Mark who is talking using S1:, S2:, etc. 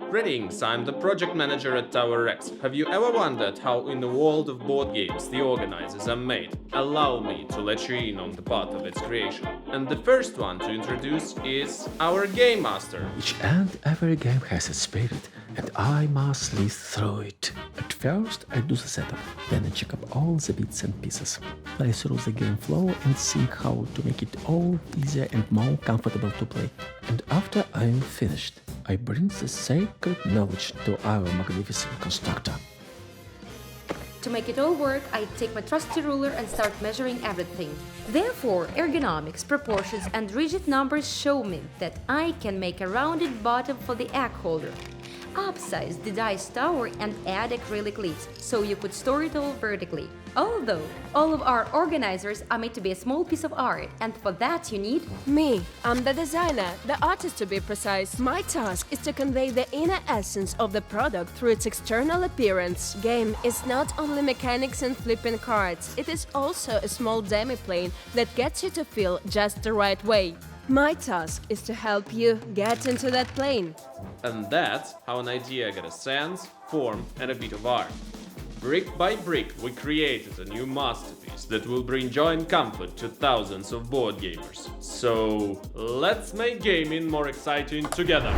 S1: Greetings, I'm the project manager at TowerRex. Have you ever wondered how in the world of board games the organizers are made? Allow me to let you in on the path of its creation. And the first one to introduce is our Game Master.
S2: Each and every game has a spirit, and I must lead through it. At first, I do the setup, then I check up all the bits and pieces, play through the game flow and think how to make it all easier and more comfortable to play. And after I am finished, I bring the sacred knowledge to our magnificent constructor.
S3: To make it all work, I take my trusty ruler and start measuring everything. Therefore, ergonomics, proportions and rigid numbers show me that I can make a rounded bottom for the egg holder, upsize the dice tower and add acrylic lids, so you could store it all vertically. Although, all of our organizers are made to be a small piece of art, and for that you need…
S4: Me, I'm the designer, the artist to be precise. My task is to convey the inner essence of the product through its external appearance. Game is not only mechanics and flipping cards, it is also a small demi-plane that gets you to feel just the right way. My task is to help you get into that plane.
S1: And that's how an idea gets a sense, form and a bit of art. Brick by brick, we created a new masterpiece that will bring joy and comfort to thousands of board gamers. So, let's make gaming more exciting together!